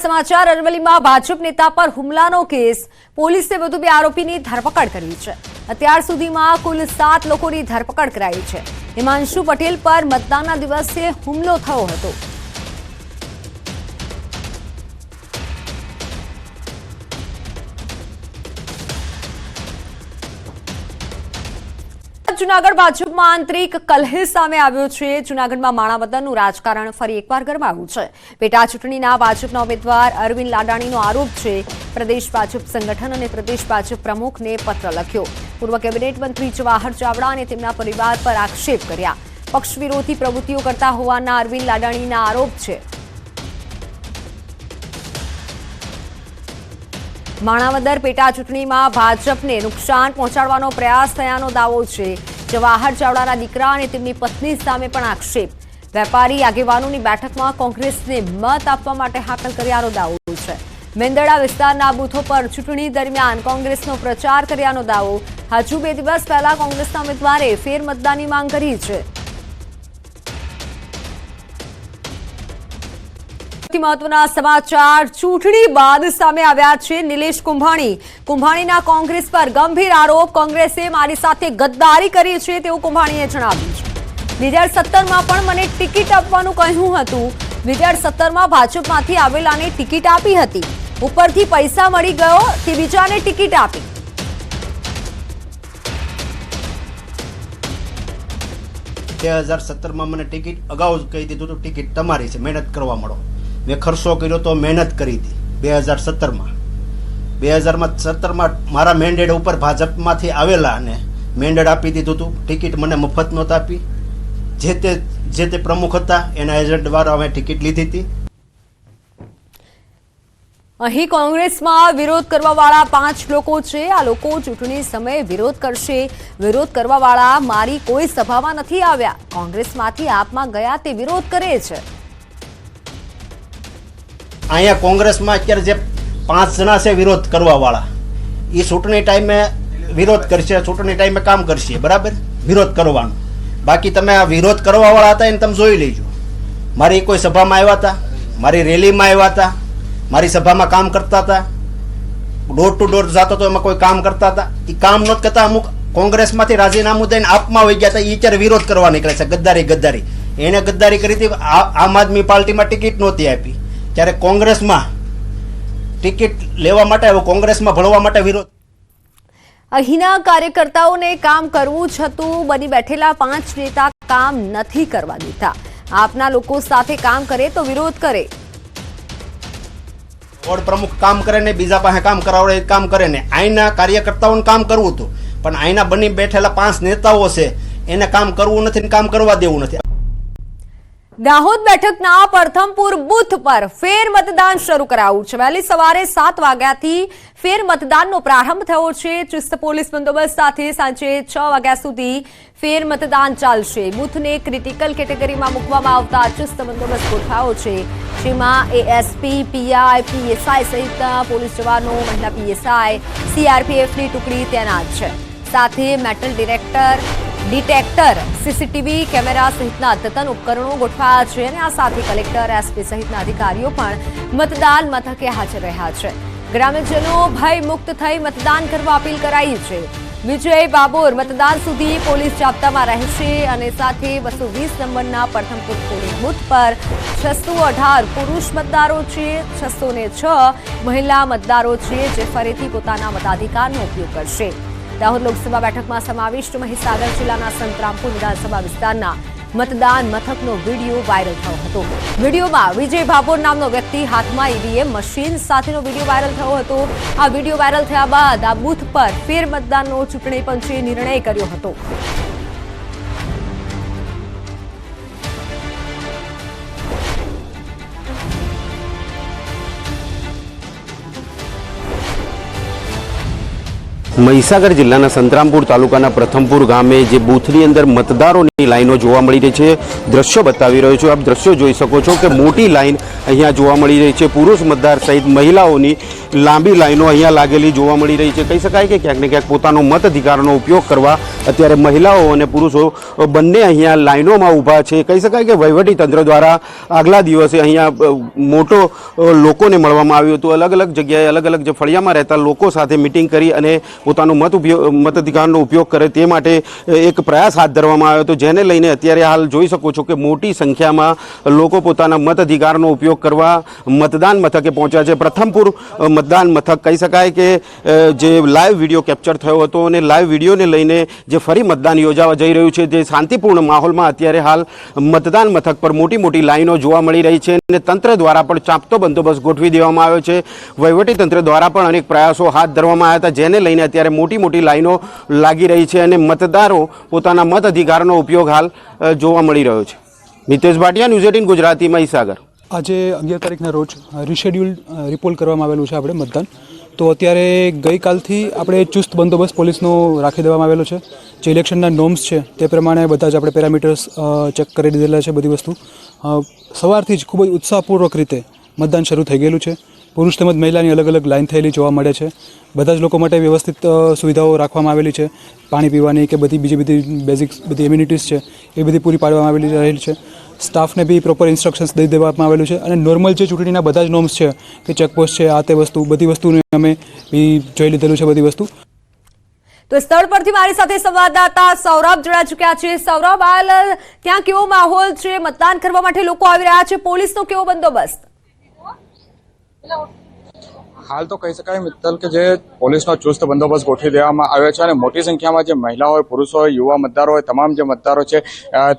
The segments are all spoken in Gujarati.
समाचार अरवली में भाजप नेता पर हुमलानो केस पोलीसे વધુ 2 આરોપીની ધરપકડ કરી છે। અત્યાર સુધીમાં કુલ 7 લોકોની ધરપકડ કરાઈ છે। હિમાંશુ પટેલ પર મતદાનના દિવસે હુમલો થયો હતો। जूनागढ़ भाजप में आंतरिक कलह सामे आव्यो छे। जूनागढ़ में माणावदरनुं राजकारण फरी एकवार गरमाव्युं छे। पेटा चूंटणीना भाजपना उम्मीदवार अरविंद लाडाणीनो आरोप छे प्रदेश भाजप संगठन अने प्रदेश भाजप प्रमुखने पत्र लख्यो। पूर्व केबिनेट मंत्री जवाहर चावड़ा अने तेमना परिवार पर आक्षेप कर्या। पक्ष विरोधी प्रवृत्तिओ करता होवाना अरविंद लाडाणीना आरोप छे। माणावदर पेटा चूंटणी में भाजपने नुकसान पहोंचाडवानो प्रयास थयानो दावो छे। जवाहर चावड़ाना दीकरा अने तेमनी पत्नी सामे पण आक्षेप। वेपारी आगेवानोनी बेठकमां कोंग्रेसने मत आपवा माटे हाकल कर्यानो दावो छे। मेंदड़ा विस्ताરના बूथों पर चूंटणी दरमियान कोंग्रेसनो प्रचार कर्यानो दावो। हजू 2 दिवस पहेला कोंग्रेसना उम्मीदवारे फेरमतदाननी मांग करी छे। महत्वना समाचार चूंटणी बाद सामे आव्या छे। निलेश कुंभाणीना कांग्रेस पर गंभीर आरोप। कांग्रेसे मारी साथे गद्दारी करी छे तेवुं कुंभाणीए जणाव्युं छे। 2017 में पण मने टिकिट आपवानुं कह्युं हतुं। 2017 में भाजपमांथी आवेलाने टिकिट आपी हती। उपरथी पैसा मळी गयो ते बीजाने टिकिट आपी। में मैंने टिकिट अगाऊ कही दीधुं तो टिकिट तमारी छे, मेहनत करवा मळो। मैं खर्चो कर्यो तो मेहनत करी थी 2017 में। 2017 में मारा मेंडेड ऊपर भाजप में आवेला ने मेंडेड आपी दीधुं हतुं। टिकिट मने मफत नहोती आपी। जे ते प्रमुख हता एना एजंट द्वारा अमे टिकिट लीधी थी। અહીં કોંગ્રેસમાં વિરોધ કરવાવાળા 5 લોકો છે। આ લોકો ચૂંટણી સમયે વિરોધ કરશે। વિરોધ કરવાવાળા મારી કોઈ સભામાં નથી આવ્યા। કોંગ્રેસમાંથી આપમાં ગયા તે વિરોધ કરે છે। અહીંયા કોંગ્રેસમાં અત્યારે જે 5 જણા છે વિરોધ કરવાવાળા એ ચૂંટણી ટાઈમે વિરોધ કરશે, ચૂંટણી ટાઈમે કામ કરશે, બરાબર? વિરોધ કરવાનો। બાકી તમે આ વિરોધ કરવાવાળા હતા એને તમે જોઈ લેજો। મારી કોઈ સભામાં આવ્યા હતા, મારી રેલીમાં આવ્યા હતા, मारी सभा में काम करता था, डोर टू डोर जाता तो एम कोई काम करता था। ये काम न करता अमुक कांग्रेस में राजीनामु दईने आपमा वही गया था। ये त्यारे विरोध करवा निकळे छे। गद्दारी एने गद्दारी करी थी। आम आदमी पार्टी में टिकिट नहोती आपी त्यारे कांग्रेस में टिकिट लेवा माटे आव्यो, कांग्रेस में भळवा माटे विरोध। અહીંના કાર્યકર્તાઓને કામ કરવું જ હતું। બની બેઠેલા 5 નેતા કામ નથી કરવા દેતા। આપના લોકો સાથે કામ કરે તો વિરોધ કરે। वोर्ड प्रमुख काम करे ने बीजा पासे काम करावड़े काम करे ने। आईना कार्यकर्ताओं काम करवुं हतुं पण आईना बनी बैठेला 5 नेताओ छे एने काम करवुं नथी ने काम करवा देवुं नथी। दाहोद बेठकना प्रथमपुर बूथ पर फेर मतदान शुरू कराયું છે। વહેલી સવારે 7 વાગ્યાથી फेर मतदानનો પ્રારંભ થયો છે। ચુસ્ત પોલીસ બંદોબસ્ત સાથે સાંજે 6 વાગ્યા સુધી फेर मतदान ચાલશે। બૂથને ક્રિટિકલ કેટેગરીમાં મૂકવામાં આવતા ચુસ્ત બંદોબસ્ત ગોઠવાયો છે। જેમાં એએસપી, પીઆઈ, પીએસઆઈ સહિતના પોલીસ જવાનો, મહિલા પીએસઆઈ, સીઆરપીએફની ટુકડી તૈનાત છે। સાથે મેટલ डिटेक्टर, सीसीटीवी कैमरा सहितना अद्यतन उपकरणों गोठवाया छे। અને આ સાથે कलेक्टर, एसपी सहितना अधिकारीओ पण मतदान मथके हाजर रह्या छे। ग्रामजनो भय मुक्त थई मतदान करवा अपील कराई छे। विजय बाबोर मतदान सुधी पोलीस जाप्तामां रहेशे અને સાથે 220 नंबरना प्रथमपुर पोलिंग बूथ पर 618 पुरुष मतदारो छे, 606 महिला मतदारो छे जे फरीथी पोताना मताधिकारनो उपयोग करशे। दाहोद लोकसभा बेठकमां समाविष्ट महीसागर जिल्लाना संतरामपुर विधानसभा विस्ताરના मतदान मथकનો वीडियो वायरल થયો હતો। વીડિયોમાં વિજય ભાભોર નામનો વ્યક્તિ હાથમાં ઈવીએમ મશીન સાથેનો વીડિયો વાયરલ થયો હતો। આ વીડિયો વાયરલ થયા બાદ આ બૂથ પર ફેર મતદાનનો ચૂંટણી પંચે નિર્ણય કર્યો હતો। મહીસાગર જિલ્લાના સંતરામપુર તાલુકાના પ્રથમપુર ગામે જે બૂથની અંદર મતદારોની લાઈનો જોવા મળી રહી છે, દ્રશ્યો બતાવી રહ્યો છું। આપ દ્રશ્યો જોઈ શકો છો કે મોટી લાઈન અહીંયા જોવા મળી રહી છે। પુરુષ મતદાર સહિત મહિલાઓની લાંબી લાઈનો અહીંયા લાગેલી જોવા મળી રહી છે. કહી શકાય કે ક્યાંક ને ક્યાંક પોતાનો મત અધિકારનો ઉપયોગ કરવા અત્યારે મહિલાઓ અને પુરુષો બંને અહીંયા લાઈનોમાં ઊભા છે. કહી શકાય કે વહીવટીતંત્ર દ્વારા આગલા દિવસે અહીંયા મોટો લોકોને મળવામાં આવ્યું હતું. અલગ અલગ જગ્યાએ અલગ અલગ જે ફળિયામાં રહેતા લોકો સાથે મિટિંગ કરી અને પોતાનો મતાધિકારનો ઉપયોગ કરે તે માટે એક પ્રયાસ હાથ ધરવામાં આવ્યો હતો, જેને લઈને અત્યારે હાલ જોઈ શકો છો કે મોટી સંખ્યામાં લોકો પોતાના મત અધિકારનો ઉપયોગ કરવા મતદાન મથકે પહોંચ્યા છે. પ્રથમપુર મતદાન મથક કહી શકાય કે જે લાઈવ વિડીયો કેપ્ચર થયો હતો અને લાઈવ વિડીયોને લઈને જે ફરી મતદાન યોજાવા જઈ રહ્યું છે, જે શાંતિપૂર્ણ માહોલમાં અત્યારે હાલ મતદાન મથક પર મોટી મોટી લાઈનો જોવા મળી રહી છે અને તંત્ર દ્વારા પણ ચાંપતો બંદોબસ્ત ગોઠવી દેવામાં આવ્યો છે. વહીવટીતંત્ર દ્વારા પણ અનેક પ્રયાસો હાથ ધરવામાં આવ્યા હતા, જેને લઈને અત્યારે મોટી મોટી લાઈનો લાગી રહી છે અને મતદારો પોતાના મત અધિકારનો ઉપયોગ હાલ જોવા મળી રહ્યો છે. મિતેશ ભાટિયા, ન્યૂઝ 18 ગુજરાતી, મહીસાગર. આજે 11 તારીખના રોજ રિશેડ્યુલ રિપોલ કરવામાં આવેલું છે આપણે મતદાન. તો અત્યારે ગઈકાલથી આપણે ચુસ્ત બંદોબસ્ત પોલીસનો રાખી દેવામાં આવેલો છે. જે ઇલેક્શનના નોર્મ્સ છે તે પ્રમાણે બધા જ આપણે પેરામીટર્સ ચેક કરી દીધેલા છે. બધી વસ્તુ સવારથી જ ખૂબ જ ઉત્સાહપૂર્વક રીતે મતદાન શરૂ થઈ ગયેલું છે. પુરુષ તેમજ મહિલાની અલગ અલગ લાઈન થયેલી જોવા મળે છે. બધા જ લોકો માટે વ્યવસ્થિત સુવિધાઓ રાખવામાં આવેલી છે. પાણી પીવાની કે બધી બેઝિક બધી એમ્યુનિટીઝ છે એ બધી પૂરી પાડવામાં રહેલી છે. સ્ટાફને બી પ્રોપર ઇન્સ્ટ્રક્શન્સ દઈ દેવામાં આવેલું છે અને નોર્મલ જે ચૂંટણીના બધા જ નોર્મ્સ છે કે ચેકપોસ્ટ છે, આ તે વસ્તુ બધી વસ્તુને અમે બી જોઈ લીધેલું છે બધી વસ્તુ. તો સ્થળ પરથી મારી સાથે સંવાદદાતા સૌરભ જોડાઈ ચૂક્યા છે. સૌરભ, હાલ ત્યાં કેવો માહોલ છે? મતદાન કરવા માટે લોકો આવી રહ્યા છે, પોલીસનો કેવો બંદોબસ્ત? હાલ તો કહી શકાય મિત્તલ કે જે પોલીસનો ચુસ્ત બંદોબસ્ત ગોઠવી દેવામાં આવ્યો છે અને મોટી સંખ્યામાં જે મહિલાઓ હોય, પુરુષો હોય, યુવા મતદારો હોય, તમામ જે મતદારો છે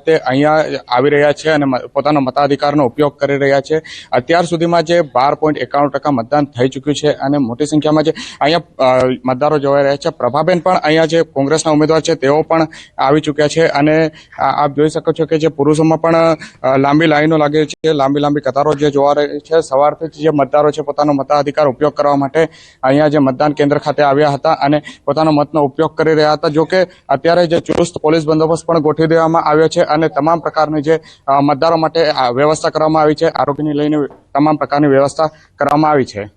તે અહીંયા આવી રહ્યા છે અને પોતાના મતાધિકારનો ઉપયોગ કરી રહ્યા છે. અત્યાર સુધીમાં જે 12.91% મતદાન થઈ ચૂક્યું છે અને મોટી સંખ્યામાં જે અહીંયા મતદારો જોવાઈ રહ્યા છે. પ્રભાબેન પણ અહીંયા જે કોંગ્રેસના ઉમેદવાર છે તેઓ પણ આવી ચૂક્યા છે અને આપ જોઈ શકો છો કે જે પુરુષોમાં પણ લાંબી લાઈનો લાગે છે, લાંબી કતારો જે જોવા રહી છે. સવારથી જ જે મતદારો છે પોતાનો મતાધિકાર ઉપયોગ કરવા માટે અહીંયા જે મતદાન કેન્દ્ર ખાતે આવ્યા હતા અને પોતાનો મતનો ઉપયોગ કરી રહ્યા હતા. જો કે અત્યારે જે ચુસ્ત પોલીસ બંદોબસ્ત પણ ગોઠવી દેવામાં આવ્યો છે અને તમામ પ્રકારની જે મતદારો માટે વ્યવસ્થા કરવામાં આવી છે. આરોગ્યની લઈને તમામ પ્રકારની વ્યવસ્થા કરવામાં આવી છે.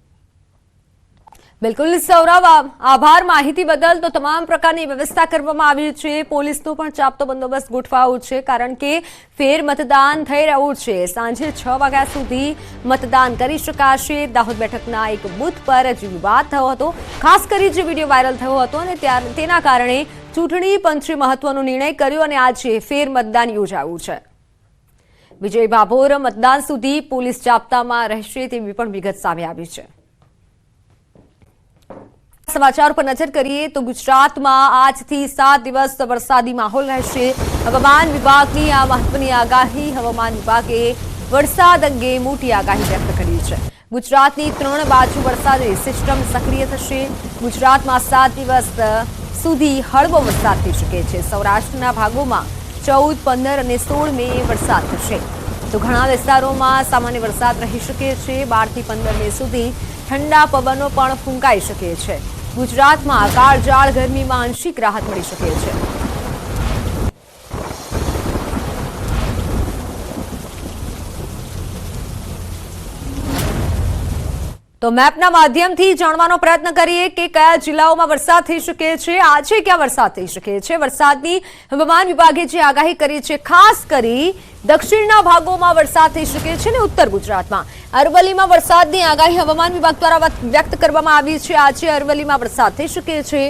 બિલકુલ સૌરભ, આભાર માહિતી બદલ. તો તમામ પ્રકારની વ્યવસ્થા કરવામાં આવી છે. પોલીસનો પણ ચાંપતો બંદોબસ્ત ગોઠવાયો છે, કારણ કે ફેર મતદાન થઈ રહ્યું છે. સાંજે 6 વાગ્યા સુધી મતદાન કરી શકાશે. દાહોદ બેઠકના એક બૂથ પર જે વિવાદ થયો હતો, ખાસ કરી જે વિડીયો વાયરલ થયો હતો અને તેના કારણે ચૂંટણી પંચે મહત્વનો નિર્ણય કર્યો અને આજે ફેર મતદાન યોજાયું છે. વિજય ભાભોર મતદાન સુધી પોલીસ જાપ્તામાં રહેશે તેવી પણ વિગત સામે આવી છે. સમાચાર પર નજર કરીએ તો ગુજરાતમાં આજથી 7 દિવસ વરસાદી માહોલ રહેશે. હવામાન વિભાગની આ મહત્વની આગાહી. હવામાન વિભાગે વરસાદ અંગે મોટી આગાહી વ્યક્ત કરી છે. ગુજરાતની 3 બાજુ વરસાદી સિસ્ટમ સક્રિય થશે. ગુજરાતમાં 7 દિવસ સુધી હળવો વરસાદ થઈ શકે છે. સૌરાષ્ટ્રના ભાગોમાં 14, 15 અને 16 મે વરસાદ થશે. તો ઘણા વિસ્તારોમાં સામાન્ય વરસાદ રહી શકે છે. 12 થી 15 મે સુધી ઠંડા પવનો પણ ફૂંકાઈ શકે છે. ગુજરાતમાં કાળઝાળ ગરમીમાં આંશિક રાહત મળી શકે છે. તો મેપના માધ્યમથી જાણવાનો પ્રયત્ન કરીએ કે કયા જિલ્લાઓમાં વરસાદ થઈ શકે છે, આજે ક્યાં વરસાદ થઈ શકે છે. વરસાદની હવામાન વિભાગે જે આગાહી કરી છે, ખાસ કરી દક્ષિણના ભાગોમાં વરસાદ થઈ શકે છે અને ઉત્તર ગુજરાતમાં અરવલ્લીમાં વરસાદની આગાહી હવામાન વિભાગ દ્વારા વ્યક્ત કરવામાં આવી છે. આજે અરવલ્લીમાં વરસાદ થઈ શકે છે,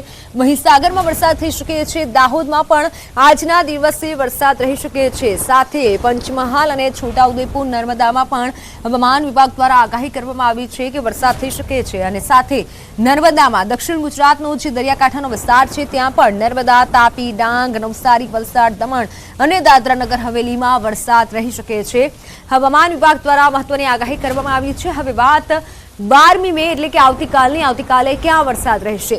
મહીસાગરમાં વરસાદ થઈ શકે છે, દાહોદમાં પણ આજના દિવસે વરસાદ રહી શકે છે. સાથે પંચમહાલ અને છોટાઉદેપુર, નર્મદામાં પણ હવામાન વિભાગ દ્વારા આગાહી કરવામાં આવી છે કે વરસાદ થઈ શકે છે. અને સાથે નર્મદામાં દક્ષિણ ગુજરાતનો જે દરિયાકાંઠાનો વિસ્તાર છે ત્યાં પણ નર્મદા, તાપી, ડાંગ, નવસારી, વલસાડ, દમણ અને દાદરાનગર હવેલીમાં વરસાદ રહી શકે છે. હવામાન વિભાગ દ્વારા મહત્વની આગાહી કરવામાં આવી છે. હવે વાત 12મી મે એટલે કે આવતીકાલે ક્યાં વરસાદ રહેશે.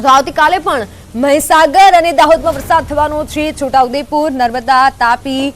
તો આવતીકાલે પણ મહીસાગર અને દાહોદમાં વરસાદ થવાનો છે. છોટાઉદેપુર, નર્મદા, તાપી,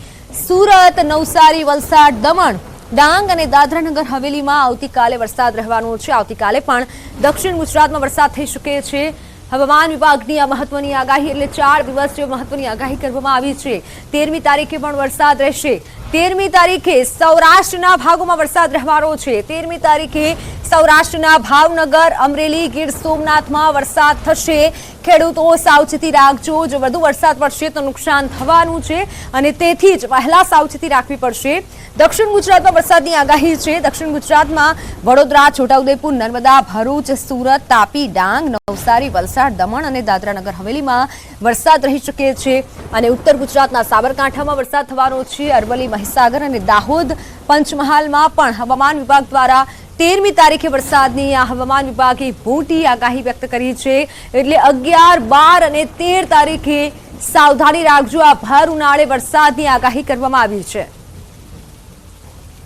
સુરત, નવસારી, વલસાડ, દમણ, ડાંગ અને દાદરાનગર હવેલીમાં આવતીકાલે વરસાદ રહેવાનો છે. આવતીકાલે પણ દક્ષિણ ગુજરાતમાં વરસાદ થઈ શકે છે. હવામાન વિભાગની આ મહત્વની આગાહી એટલે 4 દિવસ જે મહત્વની આગાહી કરવામાં આવી છે. 13મી તારીખે પણ વરસાદ રહેશે. 13મી તારીખે સૌરાષ્ટ્રના ભાગોમાં વરસાદ રહેવાનો છે. 13મી તારીખે સૌરાષ્ટ્રના ભાવનગર, અમરેલી, ગીર સોમનાથમાં વરસાદ થશે. ખેડૂતો સાવચેતી રાખજો. જો વધુ વરસાદ પડશે તો નુકસાન થવાનું છે અને તેથી જ પહેલા સાવચેતી રાખવી પડશે. દક્ષિણ ગુજરાતમાં વરસાદની આગાહી છે. દક્ષિણ ગુજરાતમાં વડોદરા, છોટાઉદેપુર, નર્મદા, ભરૂચ, સુરત, તાપી, ડાંગ, નવસારી, વલસાડ, દમણ અને દાદરાનગર હવેલીમાં વરસાદ રહી શકે છે. અને ઉત્તર ગુજરાતના સાબરકાંઠામાં વરસાદ થવાનો છે. અરવલ્લી, મહીસાગર અને દાહોદ, પંચમહાલમાં પણ હવામાન વિભાગ દ્વારા 13મી તારીખે વરસાદની આ હવામાન વિભાગે મોટી આગાહી વ્યક્ત કરી છે. એટલે 11, 12 અને 13 તારીખે સાવધાની રાખજો. આ ભર ઉનાળે વરસાદની આગાહી કરવામાં આવી છે.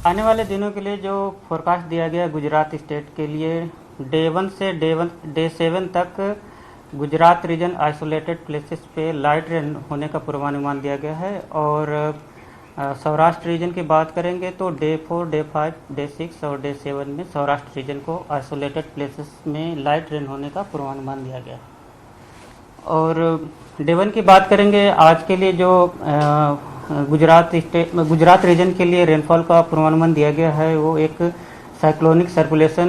आने वाले दिनों के लिए जो फोरकास्ट दिया गया है गुजरात स्टेट के लिए डे 1 से डे 7 तक गुजरात रीजन आइसोलेटेड प्लेसेस पे लाइट रेन होने का पूर्वानुमान दिया गया है. और सौराष्ट्र रीजन की बात करेंगे तो डे 4, डे 5, डे 6 और डे 7 में सौराष्ट्र रीजन को आइसोलेटेड प्लेसेस में लाइट रेन होने का पूर्वानुमान दिया गया है. और डे 1 की बात करेंगे आज के लिए जो गुजरात रीजन के लिए रेनफॉल का पूर्वानुमान दिया गया है वो एक cyclonic circulation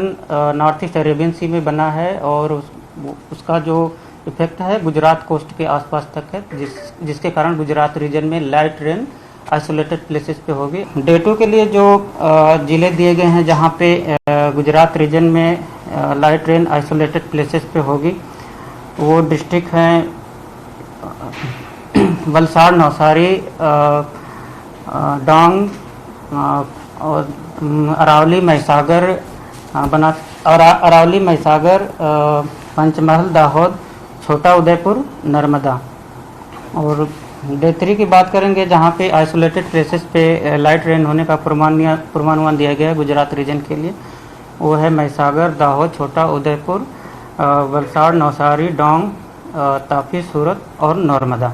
north east Arabian sea में बना है और उसका जो इफेक्ट है गुजरात कोस्ट के आसपास तक है जिसके कारण गुजरात रीजन में लाइट रेन आइसोलेटेड प्लेसेस पे होगी. डे 2 के लिए जो जिले दिए गए हैं जहाँ पे गुजरात रीजन में लाइट रेन आइसोलेटेड प्लेसेस पे होगी वो डिस्ट्रिक्ट हैं वलसाड़, नवसारी, डांग और अरावली, महिसागर, अरावली, महिसागर, पंचमहल, दाहोद, छोटा उदयपुर, नर्मदा. और डे 3 की बात करेंगे जहाँ पे आइसोलेटेड प्लेसेस पे लाइट रेन होने का पूर्वानुमान दिया गया है गुजरात रीजन के लिए वो है महिसागर, दाहोद, छोटा उदयपुर, वलसाड़, नवसारी, डांग, तापी, सूरत और नर्मदा.